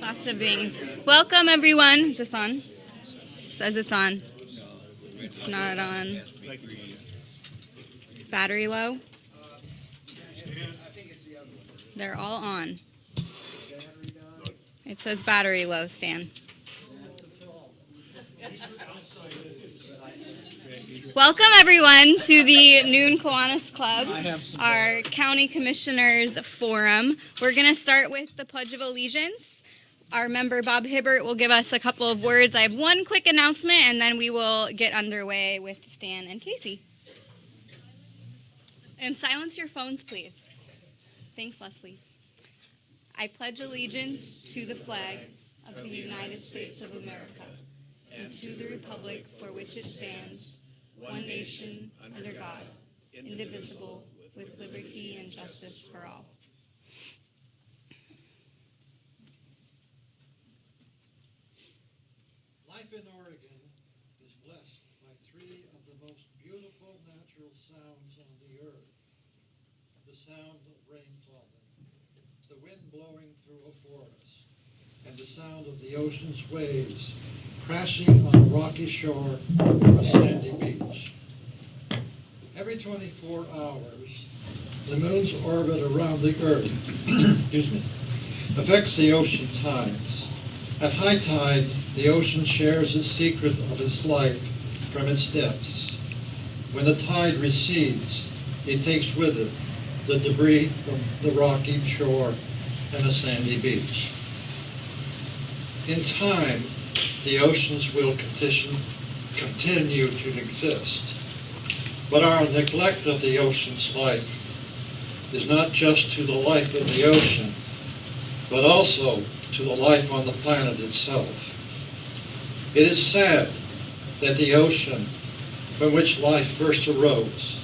Lots of beings. Welcome, everyone. Is this on? It says it's on. It's not on. Battery low? They're all on. It says battery low, Stan. Welcome, everyone, to the Noon Kiwanis Club, our County Commissioners Forum. We're going to start with the Pledge of Allegiance. Our member, Bob Hibbert, will give us a couple of words. I have one quick announcement, and then we will get underway with Stan and Casey. And silence your phones, please. Thanks, Leslie. I pledge allegiance to the flag of the United States of America and to the republic for which it stands, one nation, under God, indivisible, with liberty and justice for all. Life in Oregon is blessed by three of the most beautiful natural sounds on the earth. The sound of rain falling, the wind blowing through a forest, and the sound of the ocean's waves crashing on a rocky shore or a sandy beach. Every 24 hours, the moon's orbit around the Earth affects the ocean tides. At high tide, the ocean shares its secret of its life from its depths. When the tide recedes, it takes with it the debris from the rocky shore and the sandy beach. In time, the oceans will continue to exist. But our neglect of the ocean's life is not just to the life in the ocean, but also to the life on the planet itself. It is sad that the ocean, from which life first arose,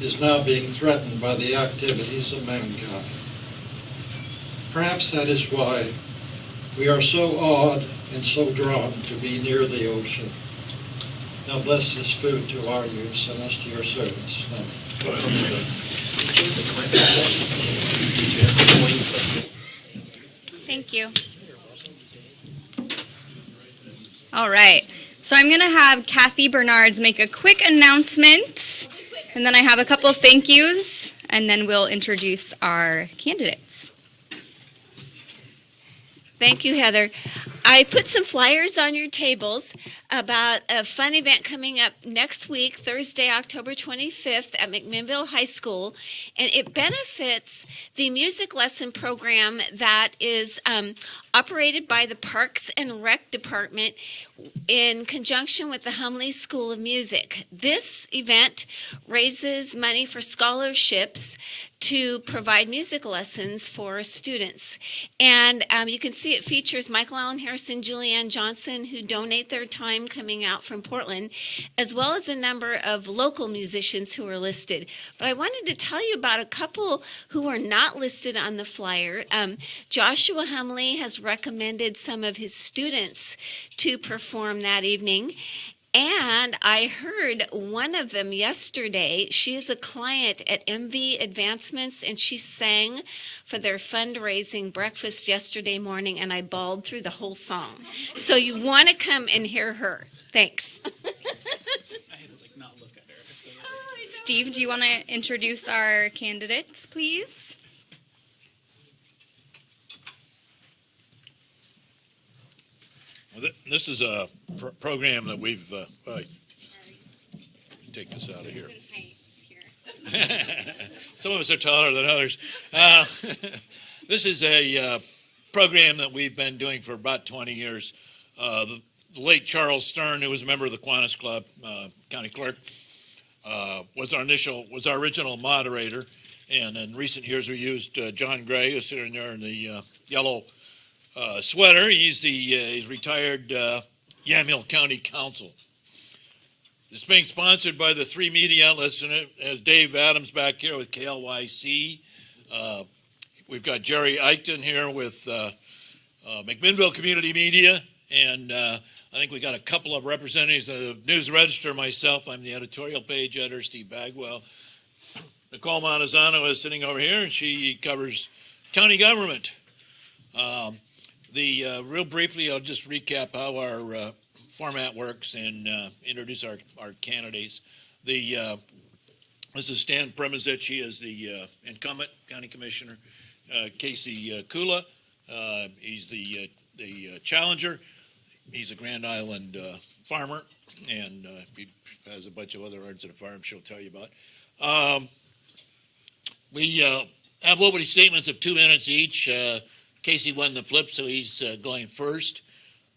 is now being threatened by the activities of mankind. Perhaps that is why we are so awed and so drawn to be near the ocean. Now bless this food to our use and us to your servants. Thank you. All right. So I'm going to have Kathy Bernards make a quick announcement, and then I have a couple of thank yous, and then we'll introduce our candidates. Thank you, Heather. I put some flyers on your tables about a fun event coming up next week, Thursday, October 25th at McMinnville High School, and it benefits the music lesson program that is operated by the Parks and Rec Department in conjunction with the Humley School of Music. This event raises money for scholarships to provide music lessons for students. And you can see it features Michael Allen Harrison, Julianne Johnson, who donate their time coming out from Portland, as well as a number of local musicians who are listed. But I wanted to tell you about a couple who are not listed on the flyer. Joshua Humley has recommended some of his students to perform that evening. And I heard one of them yesterday. She is a client at MV Advancements, and she sang for their fundraising breakfast yesterday morning, and I bawled through the whole song. So you want to come and hear her. Thanks. I had to not look at her. Steve, do you want to introduce our candidates, please? Well, this is a program that we've, take this out of here. Some of us are taller than others. This is a program that we've been doing for about 20 years. The late Charles Stern, who was a member of the Kiwanis Club, county clerk, was our original moderator. And in recent years, we used John Gray, who's sitting there in the yellow sweater. He's retired Yamhill County Council. It's being sponsored by the three media outlets, and as Dave Adams back here with KLYC. We've got Jerry Eichten here with McMinnville Community Media, and I think we got a couple of representatives of the News Register. Myself, I'm the editorial page editor, Steve Bagwell. Nicole Montezano is sitting over here, and she covers county government. Real briefly, I'll just recap how our format works and introduce our candidates. This is Stan Premisic. He is the incumbent county commissioner. Casey Kula, he's the challenger. He's a Grand Island farmer, and he has a bunch of other irons at a farm she'll tell you about. We have opening statements of 2 minutes each. Casey won the flip, so he's going first.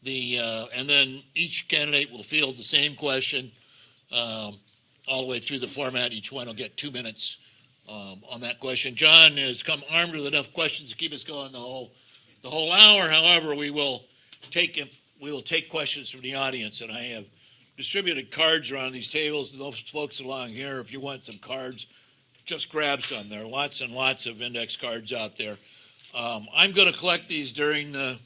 And then each candidate will field the same question all the way through the format. Each one will get 2 minutes on that question. John has come armed with enough questions to keep us going the whole hour. However, we will take questions from the audience, and I have distributed cards around these tables. Those folks along here, if you want some cards, just grab some. There are lots and lots of index cards out there. I'm going to collect these during the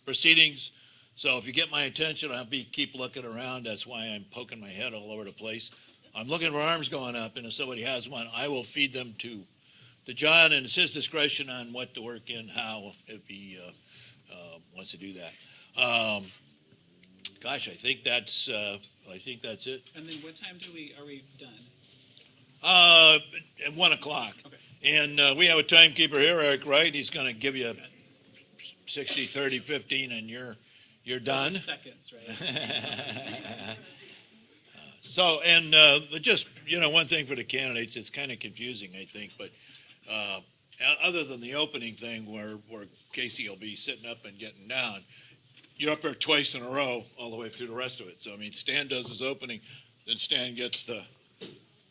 proceedings, so if you get my attention, I'll keep looking around. That's why I'm poking my head all over the place. I'm looking for arms going up, and if somebody has one, I will feed them to John, and it's his discretion on what to work in, how, if he wants to do that. Gosh, I think that's it. And then what time are we done? At 1 o'clock. Okay. And we have a timekeeper here, Eric Wright. He's going to give you 60, 30, 15, and you're done. Seconds, right? So, and just, one thing for the candidates, it's kind of confusing, I think, but other than the opening thing where Casey will be sitting up and getting down, you're up there twice in a row all the way through the rest of it. So, I mean, Stan does his opening, then Stan gets the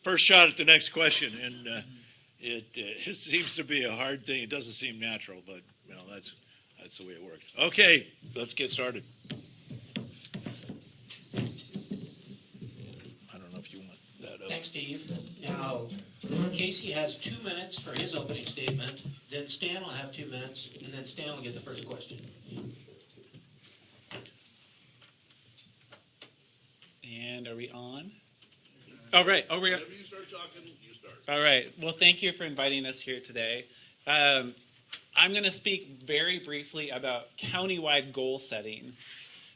first shot at the next question, and it seems to be a hard thing. It doesn't seem natural, but, that's the way it works. Okay, let's get started. Thanks, Steve. Now, Casey has 2 minutes for his opening statement, then Stan will have 2 minutes, and then Stan will get the first question. And are we on? All right. Oh, Whenever you start talking, you start. All right. Well, thank you for inviting us here today. I'm going to speak very briefly about countywide goal setting.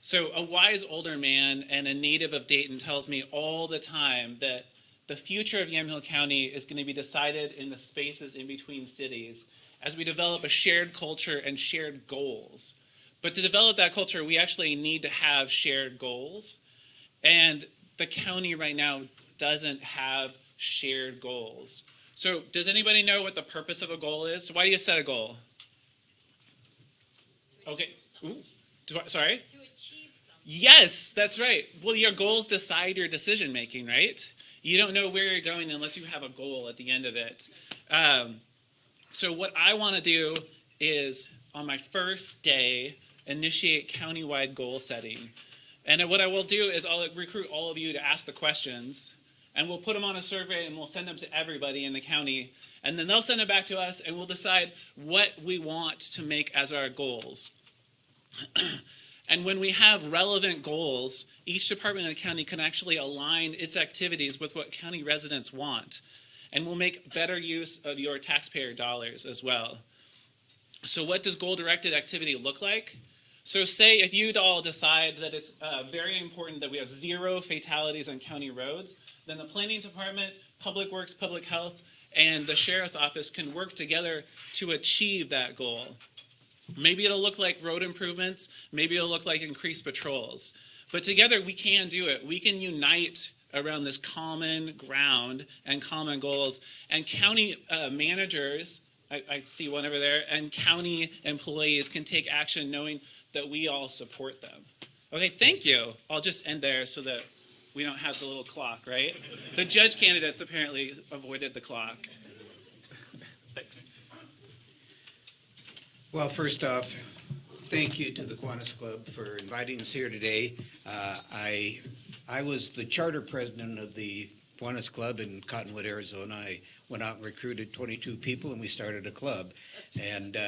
So a wise older man and a native of Dayton tells me all the time that the future of Yamhill County is going to be decided in the spaces in between cities as we develop a shared culture and shared goals. But to develop that culture, we actually need to have shared goals. And the county right now doesn't have shared goals. So does anybody know what the purpose of a goal is? So why do you set a goal? Okay. Ooh. Sorry? To achieve something. Yes, that's right. Well, your goals decide your decision making, right? You don't know where you're going unless you have a goal at the end of it. So what I want to do is, on my first day, initiate countywide goal setting. And what I will do is I'll recruit all of you to ask the questions, and we'll put them on a survey, and we'll send them to everybody in the county. And then they'll send it back to us, and we'll decide what we want to make as our goals. And when we have relevant goals, each department in the county can actually align its activities with what county residents want. And we'll make better use of your taxpayer dollars as well. So what does goal-directed activity look like? So say if you'd all decide that it's very important that we have 0 fatalities on county roads, then the planning department, public works, public health, and the sheriff's office can work together to achieve that goal. Maybe it'll look like road improvements. Maybe it'll look like increased patrols. But together we can do it. We can unite around this common ground and common goals. And county managers, I see one over there, and county employees can take action knowing that we all support them. Okay, thank you. I'll just end there so that we don't have the little clock, right? The judge candidates apparently avoided the clock. Thanks. Well, first off, thank you to the Kiwanis Club for inviting us here today. I was the charter president of the Kiwanis Club in Cottonwood, Arizona. I went out and recruited 22 people, and we started a club, and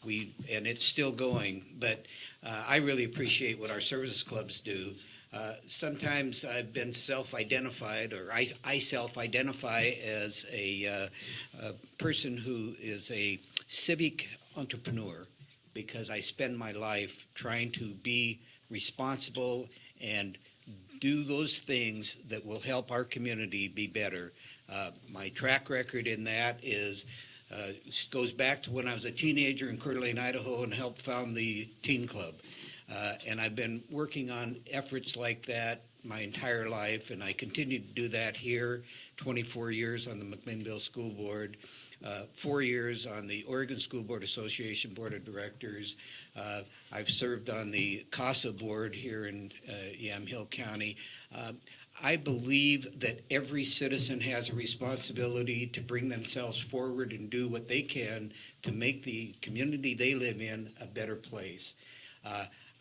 it's still going. But I really appreciate what our service clubs do. Sometimes I've been self-identified, or I self-identify as a person who is a civic entrepreneur. because I spend my life trying to be responsible and do those things that will help our community be better. My track record in that goes back to when I was a teenager in Coeur d'Alene, Idaho, and helped found the teen club. And I've been working on efforts like that my entire life, and I continue to do that here. 24 years on the McMinnville School Board, 4 years on the Oregon School Board Association Board of Directors. I've served on the CASA board here in Yamhill County. I believe that every citizen has a responsibility to bring themselves forward and do what they can to make the community they live in a better place.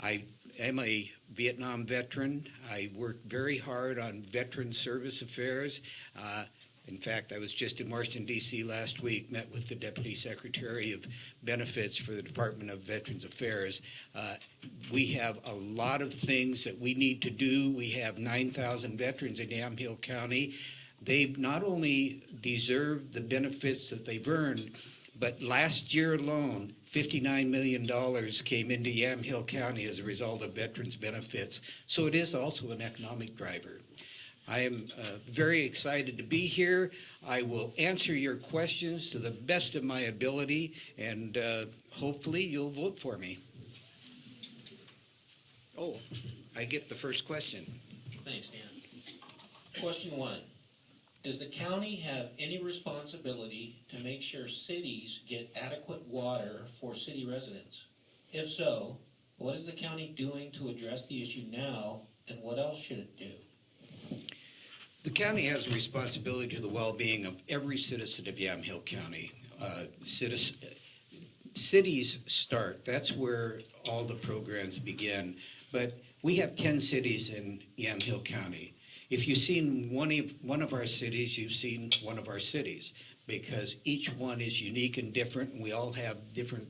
I am a Vietnam veteran. I work very hard on veteran service affairs. In fact, I was just in Washington, D.C. last week, met with the Deputy Secretary of Benefits for the Department of Veterans Affairs. We have a lot of things that we need to do. We have 9,000 veterans in Yamhill County. They not only deserve the benefits that they've earned, but last year alone, $59 million came into Yamhill County as a result of veterans benefits. So it is also an economic driver. I am very excited to be here. I will answer your questions to the best of my ability, and hopefully you'll vote for me. Oh, I get the first question. Thanks, Dan. Question 1. Does the county have any responsibility to make sure cities get adequate water for city residents? If so, what is the county doing to address the issue now, and what else should it do? The county has a responsibility to the well-being of every citizen of Yamhill County. Cities start. That's where all the programs begin. But we have 10 cities in Yamhill County. If you've seen one of our cities, you've seen one of our cities, because each one is unique and different, and we all have different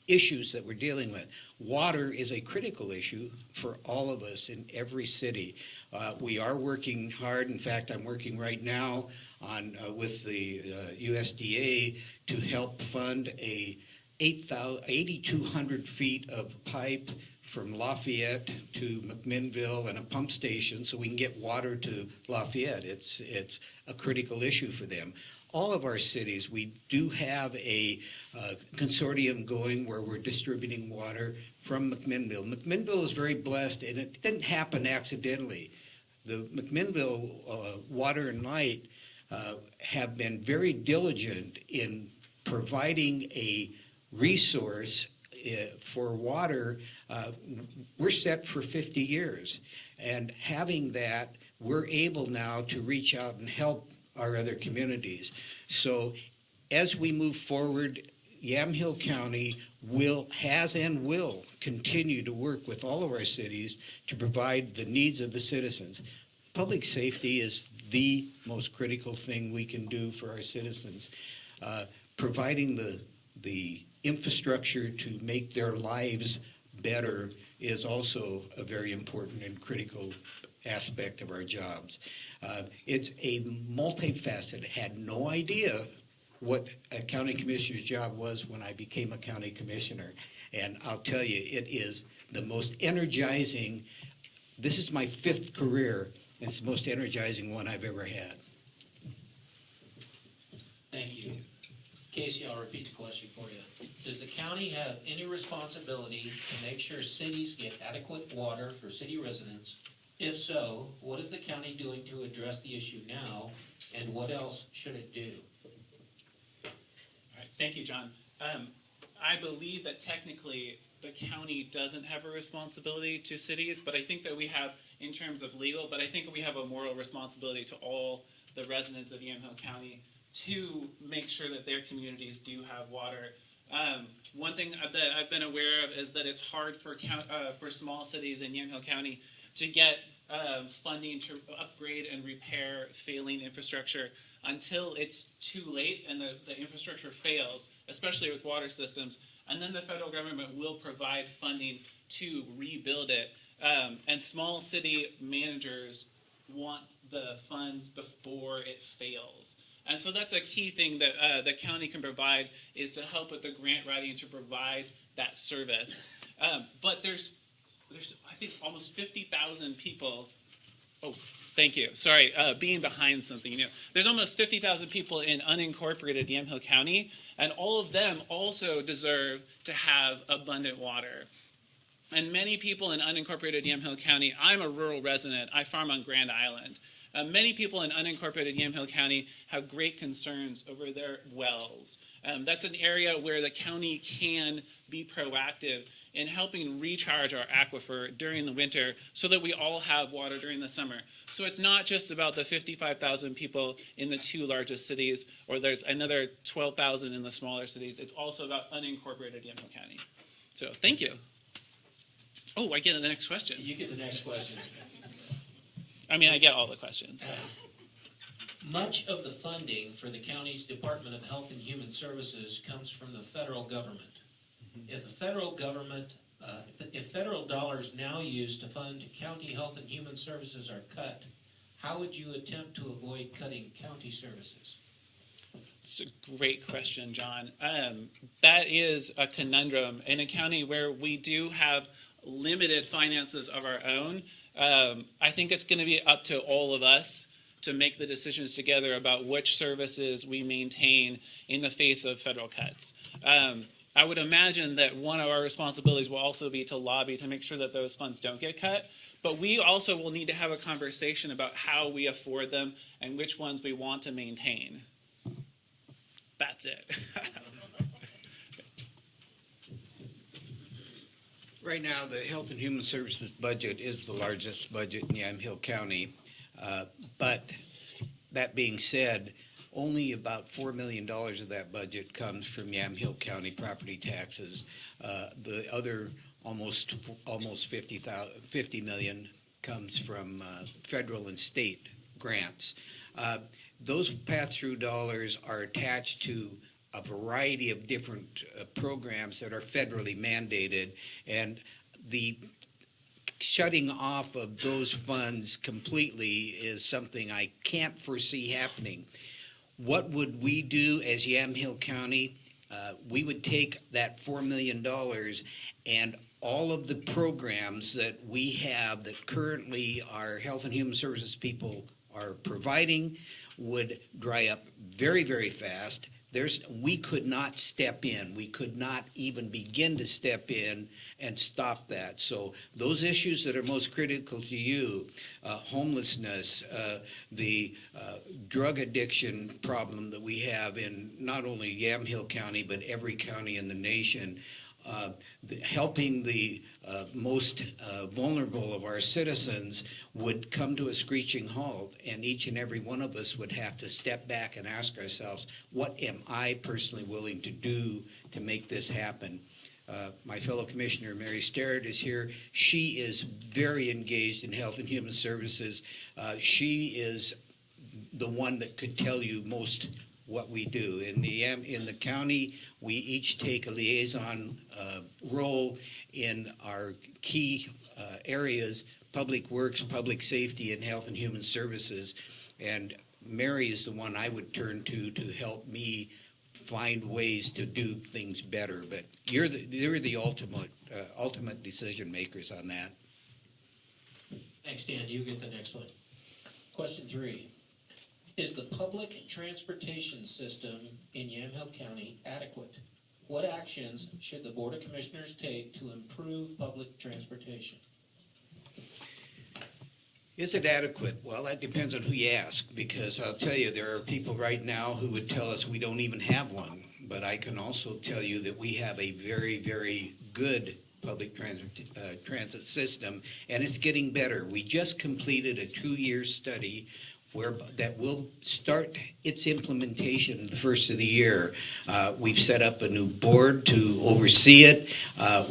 issues that we're dealing with. Water is a critical issue for all of us in every city. We are working hard. In fact, I'm working right now on with the USDA to help fund a 8,200 feet of pipe from Lafayette to McMinnville and a pump station so we can get water to Lafayette. It's a critical issue for them. All of our cities, we do have a consortium going where we're distributing water from McMinnville. McMinnville is very blessed, and it didn't happen accidentally. The McMinnville Water and Light have been very diligent in providing a resource for water. We're set for 50 years, and having that, we're able now to reach out and help our other communities. So as we move forward, Yamhill County has and will continue to work with all of our cities to provide the needs of the citizens. Public safety is the most critical thing we can do for our citizens. Providing the infrastructure to make their lives better is also a very important and critical aspect of our jobs. It's a multifaceted. Had no idea what a county commissioner's job was when I became a county commissioner. And I'll tell you, it is the most energizing. This is my 5th career. It's the most energizing one I've ever had. Thank you. Casey, I'll repeat the question for you. Does the county have any responsibility to make sure cities get adequate water for city residents? If so, what is the county doing to address the issue now, and what else should it do? All right, thank you, John. I believe that technically the county doesn't have a responsibility to cities, but I think that we have, in terms of legal, but I think we have a moral responsibility to all the residents of Yamhill County to make sure that their communities do have water. One thing that I've been aware of is that it's hard for small cities in Yamhill County to get funding to upgrade and repair failing infrastructure until it's too late and the infrastructure fails, especially with water systems. And then the federal government will provide funding to rebuild it. And small city managers want the funds before it fails. And so that's a key thing that the county can provide, is to help with the grant writing to provide that service. But there's I think almost 50,000 people. Oh, thank you. Sorry, being behind something. There's almost 50,000 people in unincorporated Yamhill County, and all of them also deserve to have abundant water. And many people in unincorporated Yamhill County, I'm a rural resident, I farm on Grand Island. Many people in unincorporated Yamhill County have great concerns over their wells. That's an area where the county can be proactive in helping recharge our aquifer during the winter so that we all have water during the summer. So it's not just about the 55,000 people in the two largest cities, or there's another 12,000 in the smaller cities. It's also about unincorporated Yamhill County. So thank you. Oh, I get the next question. You get the next questions. I mean, I get all the questions. Much of the funding for the county's Department of Health and Human Services comes from the federal government. If the federal government, if federal dollars now used to fund county health and human services are cut, how would you attempt to avoid cutting county services? It's a great question, John. That is a conundrum in a county where we do have limited finances of our own. I think it's going to be up to all of us to make the decisions together about which services we maintain in the face of federal cuts. I would imagine that one of our responsibilities will also be to lobby to make sure that those funds don't get cut. But we also will need to have a conversation about how we afford them and which ones we want to maintain. That's it. Right now, the Health and Human Services budget is the largest budget in Yamhill County. But that being said, only about $4 million of that budget comes from Yamhill County property taxes. The other almost 50 million comes from federal and state grants. Those pass-through dollars are attached to a variety of different programs that are federally mandated, and the shutting off of those funds completely is something I can't foresee happening. What would we do as Yamhill County? We would take that $4 million and all of the programs that we have that currently our Health and Human Services people are providing would dry up very, very fast. We could not step in. We could not even begin to step in and stop that. So those issues that are most critical to you, homelessness, the drug addiction problem that we have in not only Yamhill County, but every county in the nation, helping the most vulnerable of our citizens would come to a screeching halt, and each and every one of us would have to step back and ask ourselves, what am I personally willing to do to make this happen? My fellow commissioner, Mary Starrett, is here. She is very engaged in health and human services. She is the one that could tell you most what we do. In the county, we each take a liaison role in our key areas: public works, public safety, and health and human services. And Mary is the one I would turn to help me find ways to do things better. But you're the ultimate decision makers on that. Thanks, Dan. You get the next one. Question 3. Is the public transportation system in Yamhill County adequate? What actions should the Board of Commissioners take to improve public transportation? Is it adequate? Well, that depends on who you ask, because I'll tell you, there are people right now who would tell us we don't even have one. But I can also tell you that we have a very, very good public transit system, and it's getting better. We just completed a 2-year study that will start its implementation the first of the year. We've set up a new board to oversee it.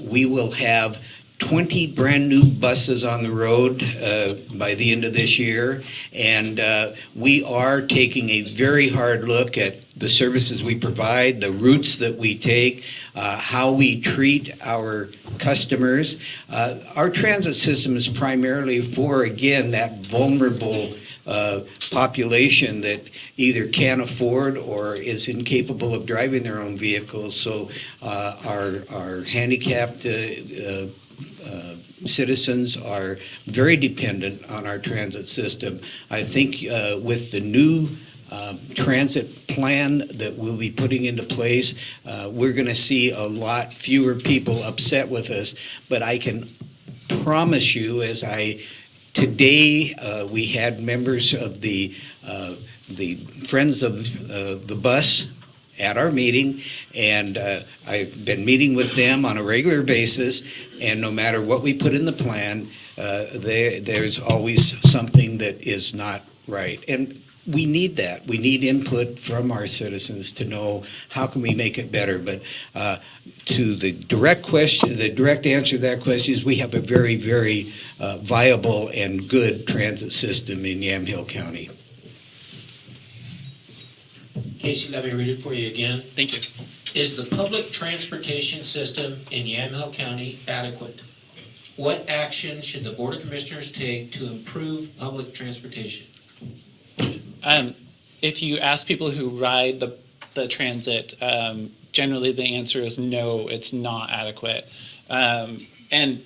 We will have 20 brand new buses on the road by the end of this year, and we are taking a very hard look at the services we provide, the routes that we take, how we treat our customers. Our transit system is primarily for, again, that vulnerable population that either can't afford or is incapable of driving their own vehicles. So our handicapped citizens are very dependent on our transit system. I think with the new transit plan that we'll be putting into place, we're going to see a lot fewer people upset with us. But I can promise you, today we had members of the Friends of the Bus at our meeting, and I've been meeting with them on a regular basis, and no matter what we put in the plan, there's always something that is not right. And we need that. We need input from our citizens to know how can we make it better. But to the direct question, the direct answer to that question is we have a very, very viable and good transit system in Yamhill County. Casey, let me read it for you again. Thank you. Is the public transportation system in Yamhill County adequate? What action should the Board of Commissioners take to improve public transportation? If you ask people who ride the transit, generally the answer is no, it's not adequate. And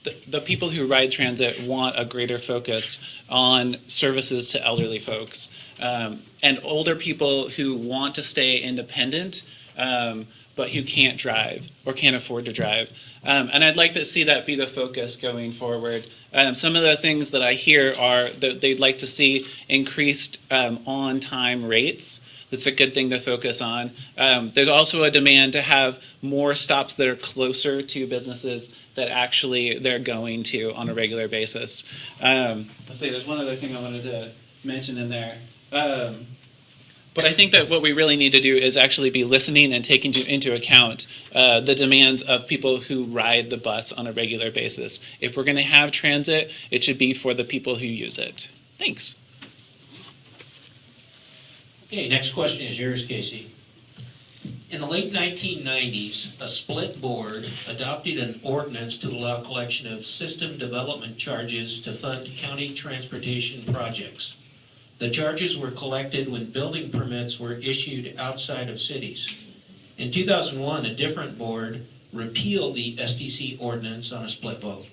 the people who ride transit want a greater focus on services to elderly folks and older people who want to stay independent but who can't drive or can't afford to drive. And I'd like to see that be the focus going forward. Some of the things that I hear are that they'd like to see increased on-time rates. That's a good thing to focus on. There's also a demand to have more stops that are closer to businesses that actually they're going to on a regular basis. Let's see, there's one other thing I wanted to mention in there. But I think that what we really need to do is actually be listening and taking into account the demands of people who ride the bus on a regular basis. If we're going to have transit, it should be for the people who use it. Thanks. Okay, next question is yours, Casey. In the late 1990s, a split board adopted an ordinance to allow collection of system development charges to fund county transportation projects. The charges were collected when building permits were issued outside of cities. In 2001, a different board repealed the SDC ordinance on a split vote.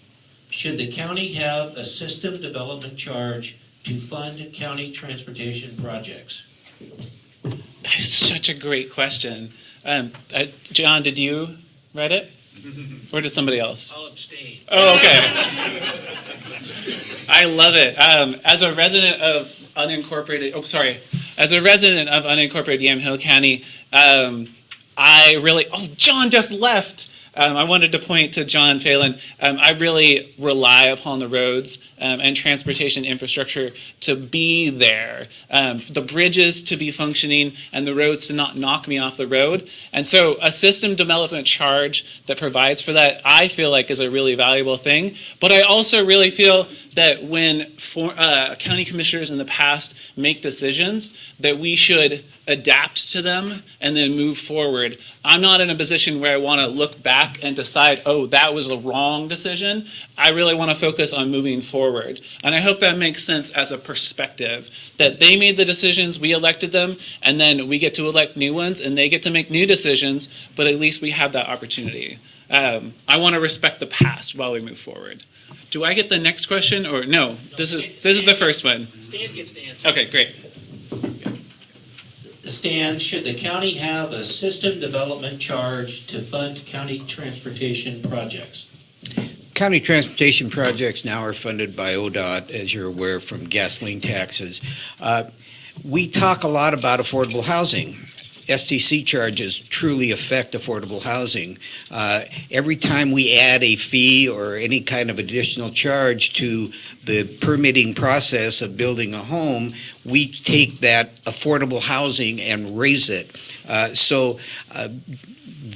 Should the county have a system development charge to fund county transportation projects? That's such a great question. John, did you write it? Or did somebody else? I'll abstain. Oh, okay. I love it. As a resident of unincorporated Yamhill County, John just left. I wanted to point to John Phelan. I really rely upon the roads and transportation infrastructure to be there, the bridges to be functioning, and the roads to not knock me off the road. And so a system development charge that provides for that, I feel like is a really valuable thing. But I also really feel that when county commissioners in the past make decisions, that we should adapt to them and then move forward. I'm not in a position where I want to look back and decide, oh, that was a wrong decision. I really want to focus on moving forward. And I hope that makes sense as a perspective, that they made the decisions, we elected them, and then we get to elect new ones, and they get to make new decisions, but at least we have that opportunity. I want to respect the past while we move forward. Do I get the next question, or no? This is the first one. Stan gets to answer. Okay, great. Stan, should the county have a system development charge to fund county transportation projects? County transportation projects now are funded by ODOT, as you're aware, from gasoline taxes. We talk a lot about affordable housing. STC charges truly affect affordable housing. Every time we add a fee or any kind of additional charge to the permitting process of building a home, we take that affordable housing and raise it.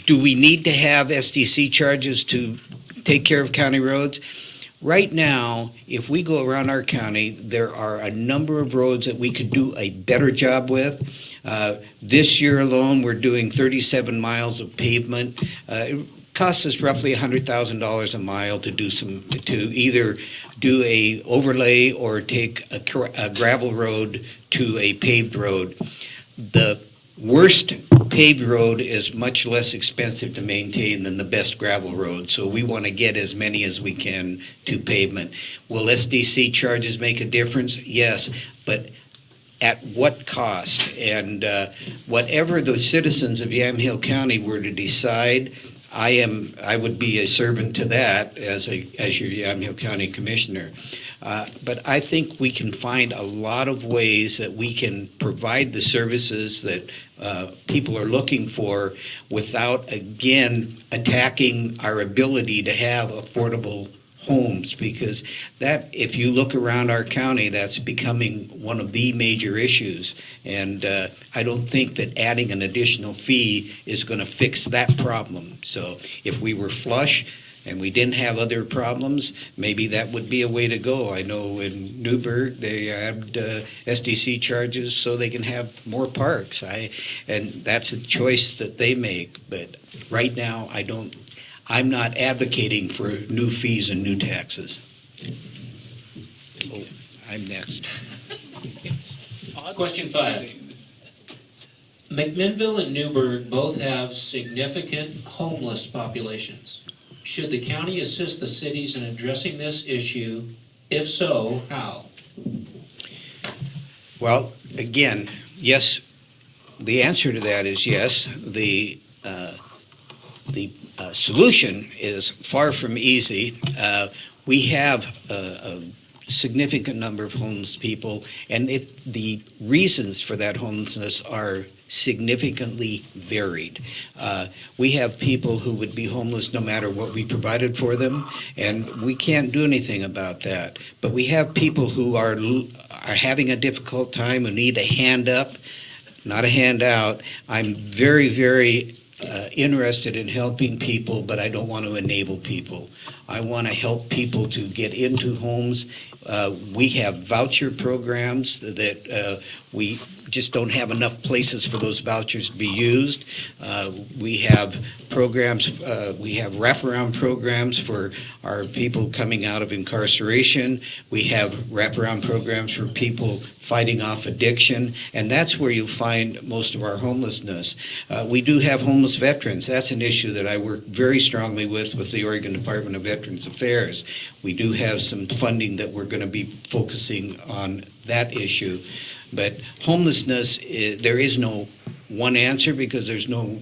Do we need to have STC charges to take care of county roads? Right now, if we go around our county, there are a number of roads that we could do a better job with. This year alone, we're doing 37 miles of pavement. A costs us roughly $100,000 a mile to either do a overlay or take a gravel road to a paved road. The worst paved road is much less expensive to maintain than the best gravel road, so we want to get as many as we can to pavement. Will SDC charges make a difference? Yes, but at what cost? And whatever the citizens of Yamhill County were to decide, I would be a servant to that as your Yamhill County Commissioner. But I think we can find a lot of ways that we can provide the services that people are looking for without, again, attacking our ability to have affordable homes, because that, if you look around our county, that's becoming one of the major issues. And I don't think that adding an additional fee is going to fix that problem. So if we were flush and we didn't have other problems, maybe that would be a way to go. I know in Newburgh, they add SDC charges so they can have more parks. And that's a choice that they make. But right now, I'm not advocating for new fees and new taxes. Oh, I'm next. Question 5. McMinnville and Newburgh both have significant homeless populations. Should the county assist the cities in addressing this issue? If so, how? Well, again, yes. The answer to that is yes. The solution is far from easy. We have a significant number of homeless people, and the reasons for that homelessness are significantly varied. We have people who would be homeless no matter what we provided for them, and we can't do anything about that. But we have people who are having a difficult time, who need a hand up, not a handout. I'm very, very interested in helping people, but I don't want to enable people. I want to help people to get into homes. We have voucher programs that we just don't have enough places for those vouchers to be used. We have programs, we have wraparound programs for our people coming out of incarceration. We have wraparound programs for people fighting off addiction, and that's where you find most of our homelessness. We do have homeless veterans. That's an issue that I work very strongly with the Oregon Department of Veterans Affairs. We do have some funding that we're going to be focusing on that issue. But homelessness, there is no one answer because there's no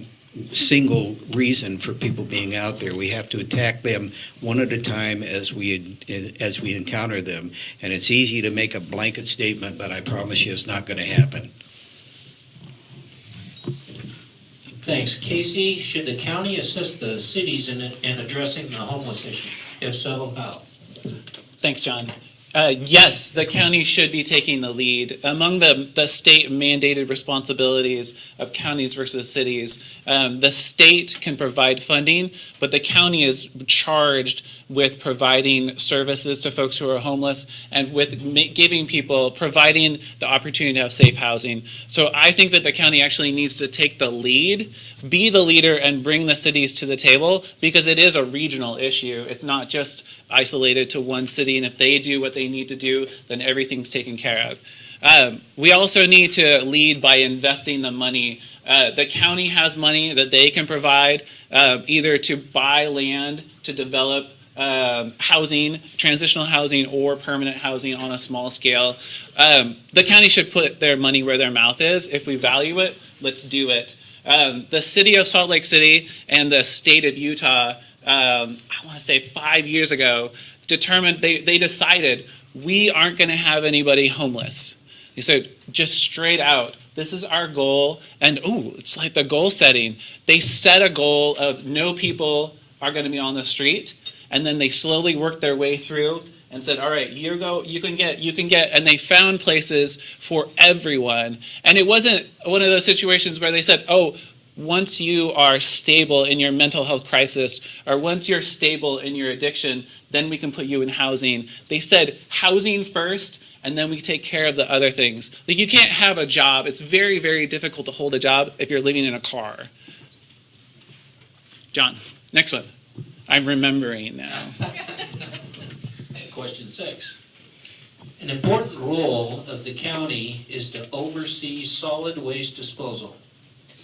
single reason for people being out there. We have to attack them one at a time as we encounter them. And it's easy to make a blanket statement, but I promise you it's not going to happen. Thanks. Casey, should the county assist the cities in addressing the homeless issue? If so, how? Thanks, John. Yes, the county should be taking the lead. Among the state mandated responsibilities of counties versus cities, the state can provide funding, but the county is charged with providing services to folks who are homeless and with providing the opportunity to have safe housing. So I think that the county actually needs to take the lead, be the leader, and bring the cities to the table, because it is a regional issue. It's not just isolated to one city, and if they do what they need to do, then everything's taken care of. We also need to lead by investing the money. The county has money that they can provide, either to buy land to develop housing, transitional housing, or permanent housing on a small scale. The county should put their money where their mouth is. If we value it, let's do it. The city of Salt Lake City and the state of Utah, I want to say 5 years ago, they decided we aren't going to have anybody homeless. They said, just straight out, this is our goal. And it's like the goal setting. They set a goal of no people are going to be on the street. And then they slowly worked their way through and said, all right, you can get, and they found places for everyone. And it wasn't one of those situations where they said, once you are stable in your mental health crisis, or once you're stable in your addiction, then we can put you in housing. They said housing first, and then we take care of the other things. Like, you can't have a job. It's very, very difficult to hold a job if you're living in a car. John. Next one. I'm remembering now. Question 6. An important role of the county is to oversee solid waste disposal.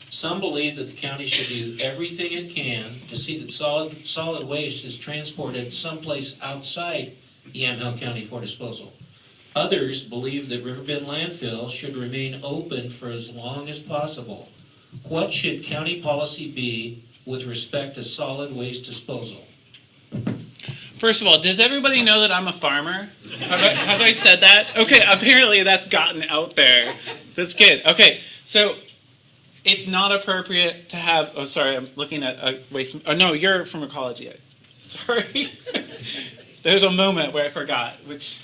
Some believe that the county should do everything it can to see that solid waste is transported someplace outside Yamhill County for disposal. Others believe that Riverbend landfill should remain open for as long as possible. What should county policy be with respect to solid waste disposal? First of all, does everybody know that I'm a farmer? Have I said that? Okay, apparently that's gotten out there. That's good. Okay, so it's not appropriate to have, oh, sorry, I'm looking at a waste, oh, no, you're from ecology. Sorry. There's a moment where I forgot, which,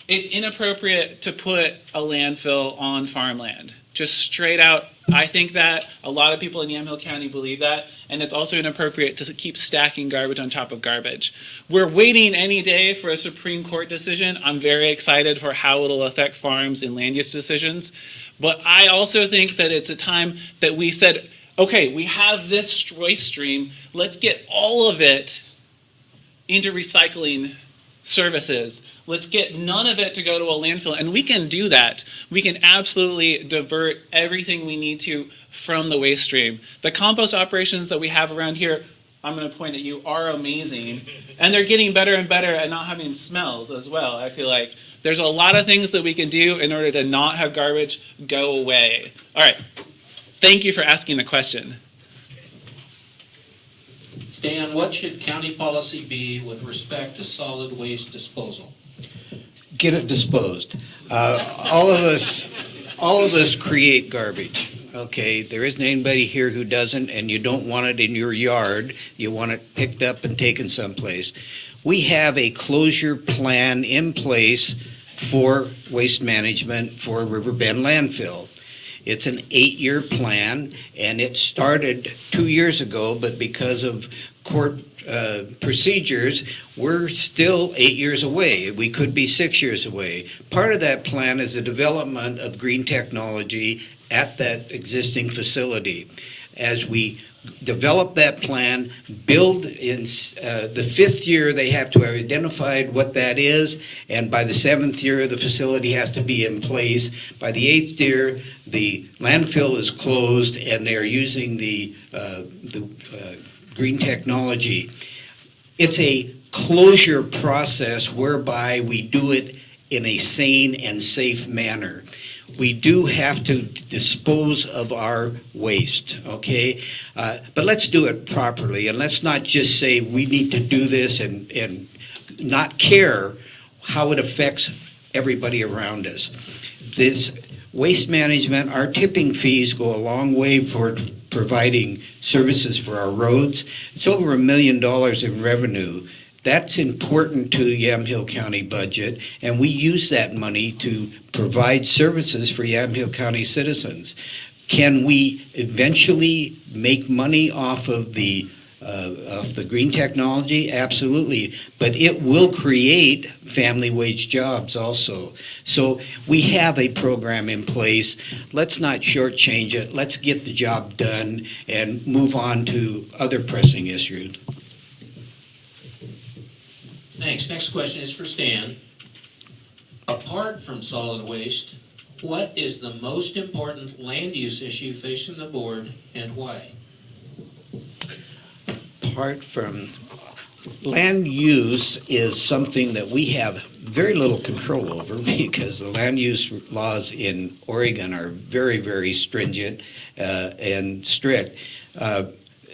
it's inappropriate to put a landfill on farmland. Just straight out, I think that. A lot of people in Yamhill County believe that, and it's also inappropriate to keep stacking garbage on top of garbage. We're waiting any day for a Supreme Court decision. I'm very excited for how it'll affect farms and land use decisions. But I also think that it's a time that we said, okay, we have this waste stream, let's get all of it into recycling services. Let's get none of it to go to a landfill, and we can do that. We can absolutely divert everything we need to from the waste stream. The compost operations that we have around here, I'm going to point at you, are amazing, and they're getting better and better at not having smells as well. I feel like there's a lot of things that we can do in order to not have garbage go away. All right, thank you for asking the question. Stan, what should county policy be with respect to solid waste disposal? Get it disposed. All of us create garbage. Okay, there isn't anybody here who doesn't, and you don't want it in your yard. You want it picked up and taken someplace. We have a closure plan in place for waste management for Riverbend landfill. It's an 8-year plan, and it started 2 years ago, but because of court procedures, we're still 8 years away. We could be 6 years away. Part of that plan is the development of green technology at that existing facility. As we develop that plan, build in the 5th year, they have to have identified what that is, and by the 7th year, the facility has to be in place. By the 8th year, the landfill is closed, and they're using the green technology. It's a closure process whereby we do it in a sane and safe manner. We do have to dispose of our waste, okay? But let's do it properly, and let's not just say we need to do this and not care how it affects everybody around us. This waste management, our tipping fees go a long way for providing services for our roads. It's over $1 million in revenue. That's important to Yamhill County budget, and we use that money to provide services for Yamhill County citizens. Can we eventually make money off of the green technology? Absolutely, but it will create family wage jobs also. So we have a program in place. Let's not shortchange it. Let's get the job done and move on to other pressing issues. Thanks. Next question is for Stan. Apart from solid waste, what is the most important land use issue facing the board and why? Apart from land use is something that we have very little control over because the land use laws in Oregon are very, very stringent and strict.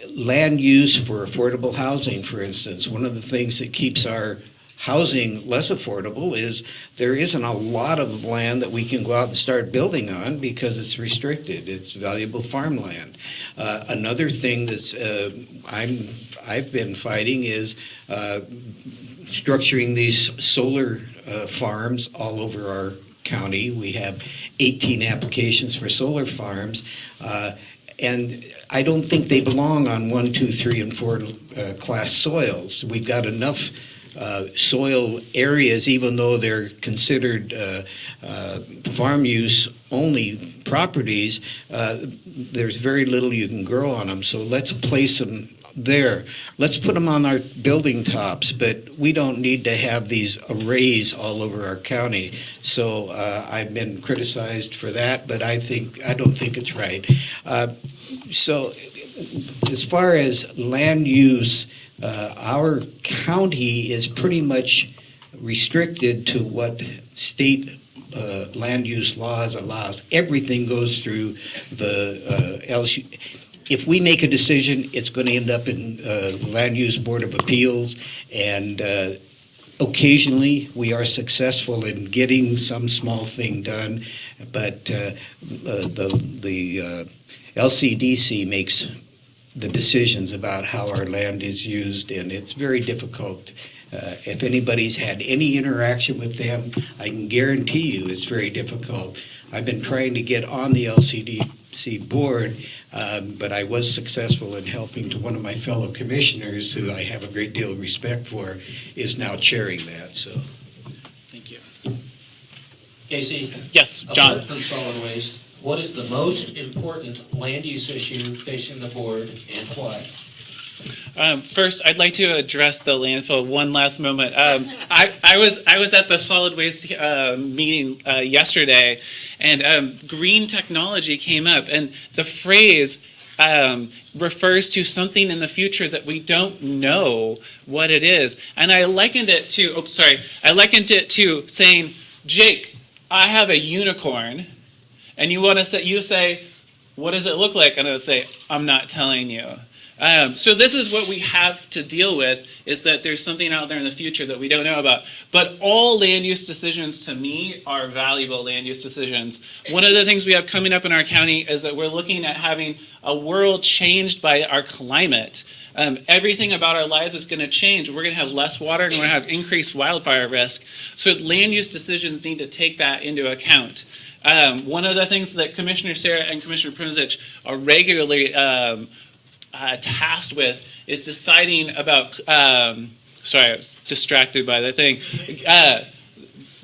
Land use for affordable housing, for instance, one of the things that keeps our housing less affordable is there isn't a lot of land that we can go out and start building on because it's restricted. It's valuable farmland. Another thing that's I've been fighting is structuring these solar farms all over our county. We have 18 applications for solar farms. And I don't think they belong on 1, 2, 3, and 4 class soils. We've got enough soil areas, even though they're considered farm use only properties, there's very little you can grow on them. So let's place them there. Let's put them on our building tops, but we don't need to have these arrays all over our county. So I've been criticized for that, but I don't think it's right. So as far as land use, our county is pretty much restricted to what state land use laws allows. Everything goes through the LSU. If we make a decision, it's going to end up in Land Use Board of Appeals, and occasionally we are successful in getting some small thing done, but the LCDC makes the decisions about how our land is used, and it's very difficult. If anybody's had any interaction with them, I can guarantee you it's very difficult. I've been trying to get on the LCDC board, but I was successful in helping to one of my fellow commissioners, who I have a great deal of respect for, is now chairing that. So, Thank you. Casey? Yes, John. Apart from solid waste, what is the most important land use issue facing the board and why? First, I'd like to address the landfill one last moment. I was at the solid waste meeting yesterday, and green technology came up, and the phrase refers to something in the future that we don't know what it is. And I likened it to, saying, Jake, I have a unicorn, and you say, what does it look like? And I would say, I'm not telling you. So this is what we have to deal with, is that there's something out there in the future that we don't know about. But all land use decisions, to me, are valuable land use decisions. One of the things we have coming up in our county is that we're looking at having a world changed by our climate. Everything about our lives is going to change. We're going to have less water, and we're going to have increased wildfire risk. So land use decisions need to take that into account. One of the things that Commissioner Sarah and Commissioner Prunzich are regularly tasked with is deciding about, sorry, I was distracted by the thing.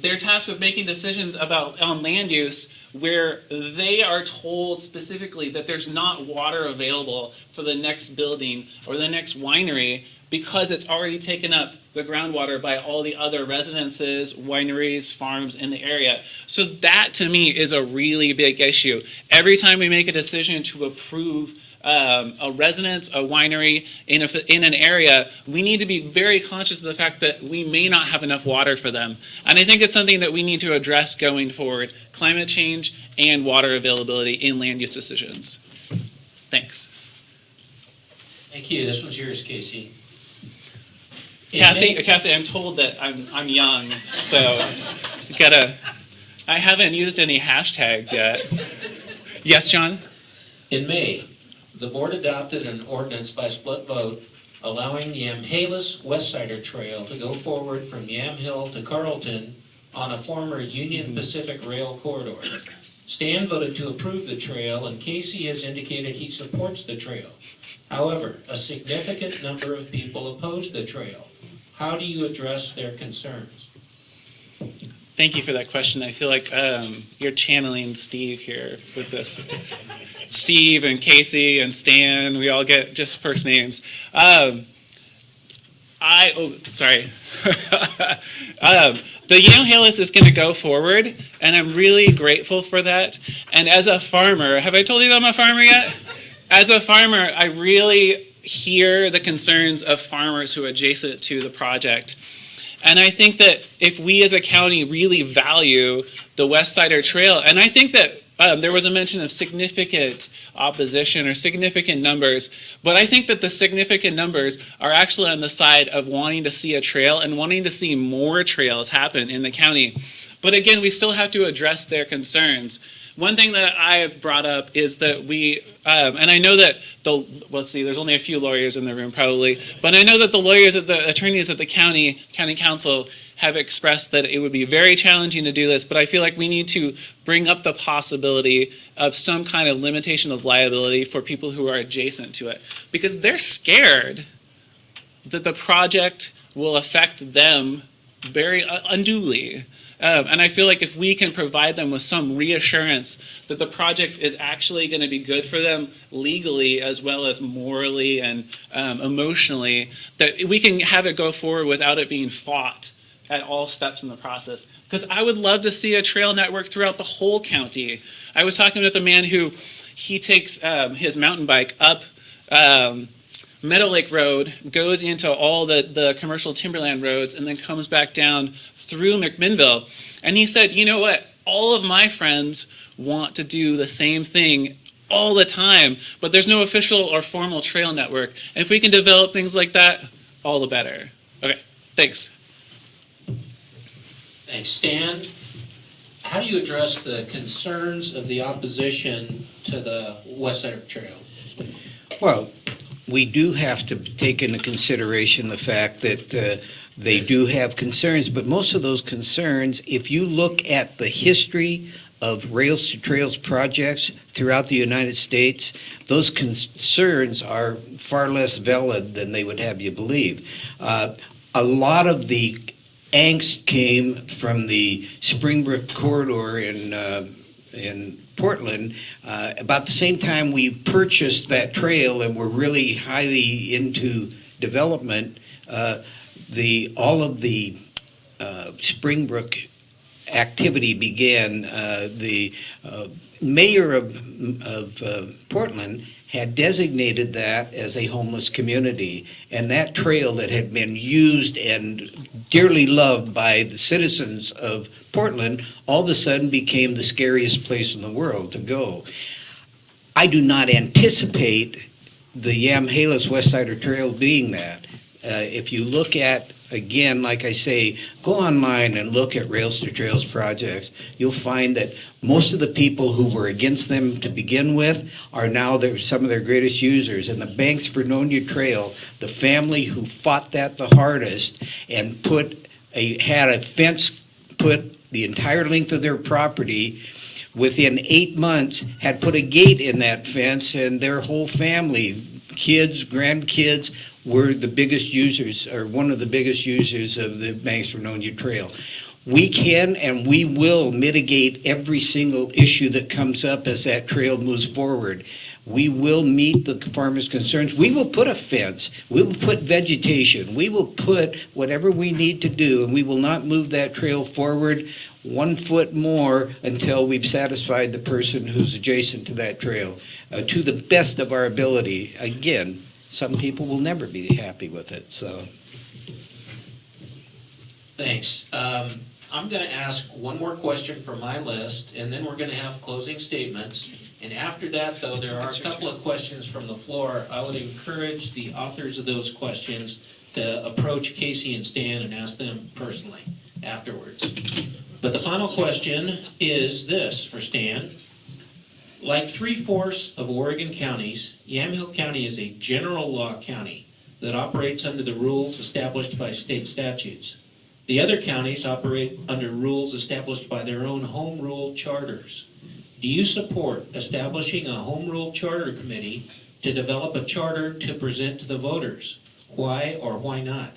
They're tasked with making decisions on land use where they are told specifically that there's not water available for the next building or the next winery because it's already taken up the groundwater by all the other residences, wineries, farms in the area. So that, to me, is a really big issue. Every time we make a decision to approve a residence, a winery in an area, we need to be very conscious of the fact that we may not have enough water for them. And I think it's something that we need to address going forward: climate change and water availability in land use decisions. Thanks. Thank you. This one's yours, Casey. Cassie, I'm told that I'm young, so I haven't used any hashtags yet. Yes, John? In May, the board adopted an ordinance by split vote allowing the Yamhalis Westsider Trail to go forward from Yamhill to Carlton on a former Union Pacific Rail corridor. Stan voted to approve the trail, and Casey has indicated he supports the trail. However, a significant number of people oppose the trail. How do you address their concerns? Thank you for that question. I feel like you're channeling Steve here with this. Steve and Casey and Stan, we all get just first names. The Yamhalis is going to go forward, and I'm really grateful for that. And as a farmer, have I told you that I'm a farmer yet? As a farmer, I really hear the concerns of farmers who are adjacent to the project. And I think that if we as a county really value the Westsider Trail, and I think that there was a mention of significant opposition or significant numbers, but I think that the significant numbers are actually on the side of wanting to see a trail and wanting to see more trails happen in the county. But again, we still have to address their concerns. One thing that I have brought up is that we, and I know that there's only a few lawyers in the room probably, but I know that the attorneys at the county council have expressed that it would be very challenging to do this, but I feel like we need to bring up the possibility of some kind of limitation of liability for people who are adjacent to it, because they're scared that the project will affect them very unduly. And I feel like if we can provide them with some reassurance that the project is actually going to be good for them legally as well as morally and emotionally, that we can have it go forward without it being fought at all steps in the process. Because I would love to see a trail network throughout the whole county. I was talking with a man who he takes his mountain bike up Meadow Lake Road, goes into all the commercial timberland roads, and then comes back down through McMinnville. And he said, you know what? All of my friends want to do the same thing all the time, but there's no official or formal trail network. And if we can develop things like that, all the better. Okay, thanks. Thanks. Stan, how do you address the concerns of the opposition to the West Side Trail? Well, we do have to take into consideration the fact that they do have concerns, but most of those concerns, if you look at the history of Rails to Trails projects throughout the United States, those concerns are far less valid than they would have you believe. A lot of the angst came from the Springbrook corridor in Portland. About the same time we purchased that trail and were really highly into development, all of the Springbrook activity began. The mayor of Portland had designated that as a homeless community, and that trail that had been used and dearly loved by the citizens of Portland all of a sudden became the scariest place in the world to go. I do not anticipate the Yamhalis West Sider Trail being that. If you look at, again, like I say, go online and look at Rails to Trails projects, you'll find that most of the people who were against them to begin with are now some of their greatest users. And the Banks Vernonia Trail, the family who fought that the hardest and had a fence put the entire length of their property, within 8 months had put a gate in that fence, and their whole family, kids, grandkids, were the biggest users, or one of the biggest users of the Banks Vernonia Trail. We can and we will mitigate every single issue that comes up as that trail moves forward. We will meet the farmers' concerns. We will put a fence. We will put vegetation. We will put whatever we need to do, and we will not move that trail forward 1 foot more until we've satisfied the person who's adjacent to that trail, to the best of our ability. Again, some people will never be happy with it. So, Thanks. I'm going to ask one more question from my list, and then we're going to have closing statements. And after that, though, there are a couple of questions from the floor. I would encourage the authors of those questions to approach Casey and Stan and ask them personally afterwards. But the final question is this for Stan. Like 3/4 of Oregon counties, Yamhill County is a general law county that operates under the rules established by state statutes. The other counties operate under rules established by their own home rule charters. Do you support establishing a home rule charter committee to develop a charter to present to the voters? Why or why not?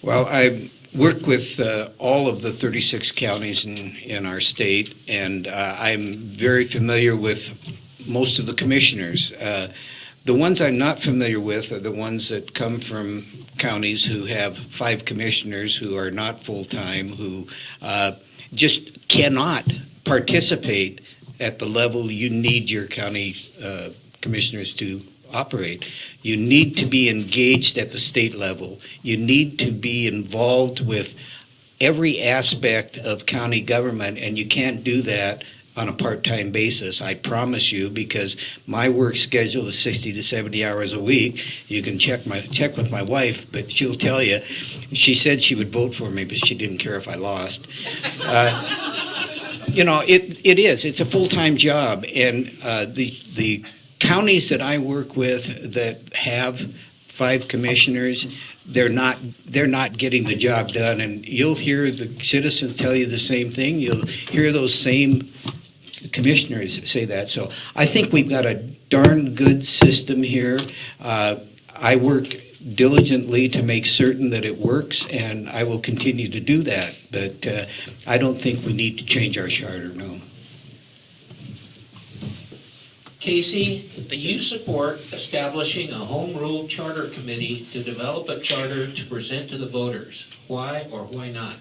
well, I work with all of the 36 counties in our state, and I'm very familiar with most of the commissioners. The ones I'm not familiar with are the ones that come from counties who have 5 commissioners who are not full-time, who just cannot participate at the level you need your county commissioners to operate. You need to be engaged at the state level. You need to be involved with every aspect of county government, and you can't do that on a part-time basis, I promise you, because my work schedule is 60 to 70 hours a week. You can check with my wife, but she'll tell you. She said she would vote for me, but she didn't care if I lost. It is. It's a full-time job, and the counties that I work with that have 5 commissioners, they're not getting the job done, and you'll hear the citizens tell you the same thing. You'll hear those same commissioners say that. So I think we've got a darn good system here. I work diligently to make certain that it works, and I will continue to do that. But I don't think we need to change our charter, no. Casey, do you support establishing a home rule charter committee to develop a charter to present to the voters? Why or why not?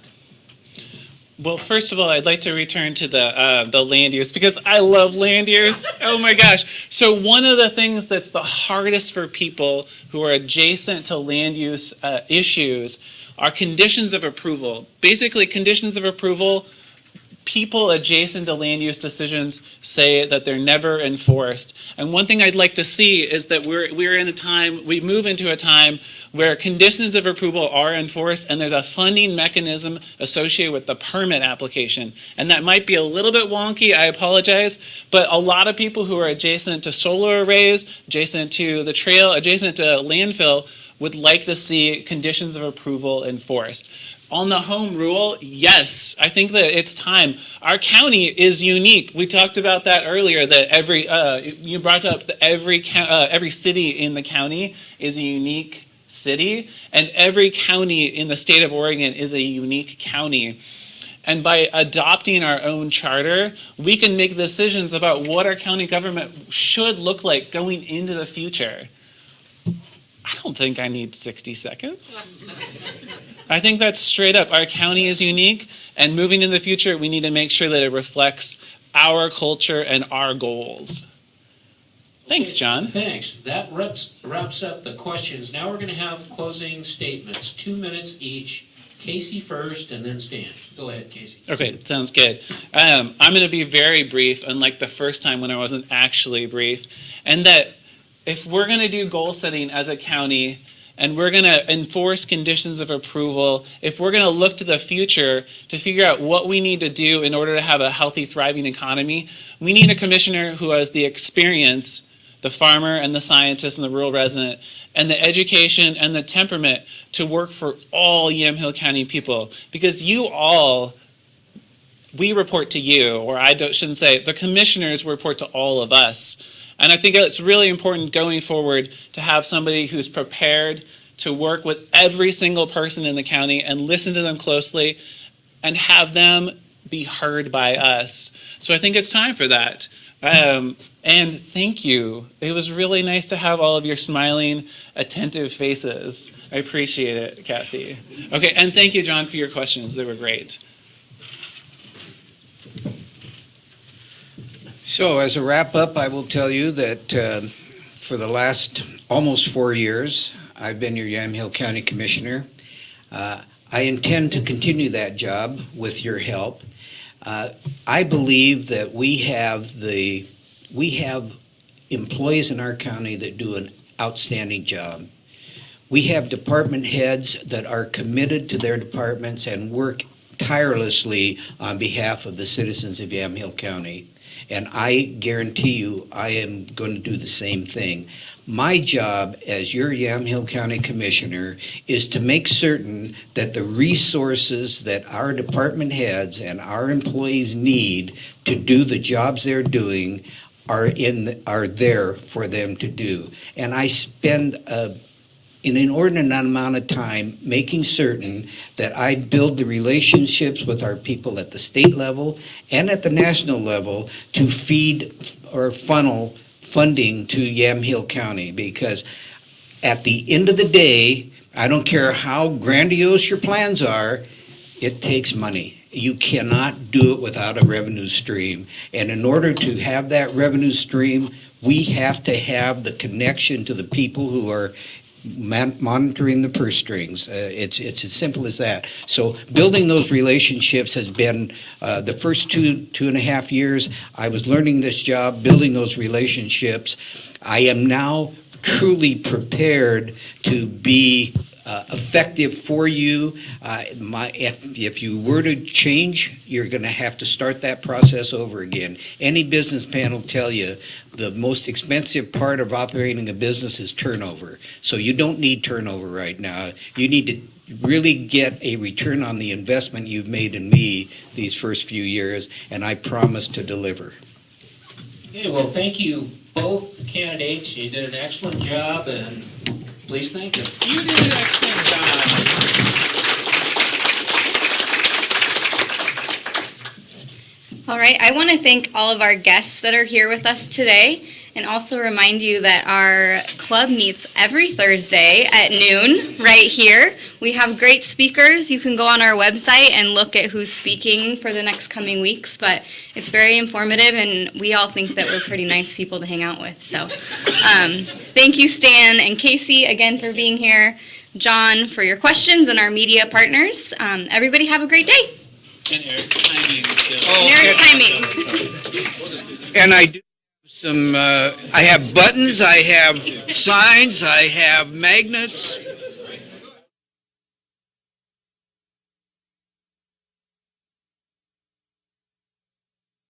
Well, first of all, I'd like to return to the land use because I love land use. Oh my gosh. So one of the things that's the hardest for people who are adjacent to land use issues are conditions of approval. Basically, conditions of approval, people adjacent to land use decisions say that they're never enforced. And one thing I'd like to see is that we're in a time, we move into a time where conditions of approval are enforced and there's a funding mechanism associated with the permit application. And that might be a little bit wonky, I apologize, but a lot of people who are adjacent to solar arrays, adjacent to the trail, adjacent to landfill would like to see conditions of approval enforced. On the home rule, yes, I think that it's time. Our county is unique. We talked about that earlier. That you brought up that every city in the county is a unique city, and every county in the state of Oregon is a unique county. And by adopting our own charter, we can make decisions about what our county government should look like going into the future. I don't think I need 60 seconds. I think that's straight up. Our county is unique, and moving in the future, we need to make sure that it reflects our culture and our goals. Thanks, John. Thanks. That wraps up the questions. Now we're going to have closing statements, 2 minutes each. Casey first, and then Stan. Go ahead, Casey. Okay, sounds good. I'm going to be very brief, unlike the first time when I wasn't actually brief, and that if we're going to do goal setting as a county, and we're going to enforce conditions of approval, if we're going to look to the future to figure out what we need to do in order to have a healthy, thriving economy, we need a commissioner who has the experience, the farmer and the scientist and the rural resident, and the education and the temperament to work for all Yamhill County people. Because you all, we report to you, or shouldn't say, the commissioners report to all of us. And I think it's really important going forward to have somebody who's prepared to work with every single person in the county and listen to them closely and have them be heard by us. So I think it's time for that. And thank you. It was really nice to have all of your smiling, attentive faces. I appreciate it, Cassie. Okay, and thank you, John, for your questions. They were great. So as a wrap-up, I will tell you that for the last almost 4 years, I've been your Yamhill County Commissioner. I intend to continue that job with your help. I believe that we have employees in our county that do an outstanding job. We have department heads that are committed to their departments and work tirelessly on behalf of the citizens of Yamhill County. And I guarantee you, I am going to do the same thing. My job as your Yamhill County Commissioner is to make certain that the resources that our department heads and our employees need to do the jobs they're doing are there for them to do. And I spend an inordinate amount of time making certain that I build the relationships with our people at the state level and at the national level to feed or funnel funding to Yamhill County, because at the end of the day, I don't care how grandiose your plans are, it takes money. You cannot do it without a revenue stream. And in order to have that revenue stream, we have to have the connection to the people who are monitoring the purse strings. It's as simple as that. So building those relationships has been the first two and a half years I was learning this job, building those relationships. I am now truly prepared to be effective for you. If you were to change, you're going to have to start that process over again. Any business plan will tell you the most expensive part of operating a business is turnover. So you don't need turnover right now. You need to really get a return on the investment you've made in me these first few years, and I promise to deliver. Okay, well, thank you both candidates. You did an excellent job, and Please thank him. You did an excellent job. All right, I want to thank all of our guests that are here with us today, and also remind you that our club meets every Thursday at noon right here. We have great speakers. You can go on our website and look at who's speaking for the next coming weeks, but it's very informative, and we all think that we're pretty nice people to hang out with. So thank you, Stan and Casey, again for being here, John, for your questions, and our media partners. Everybody have a great day. And Eric's timing skills. Oh, And Eric's timing. And I do some, I have buttons, I have signs, I have magnets.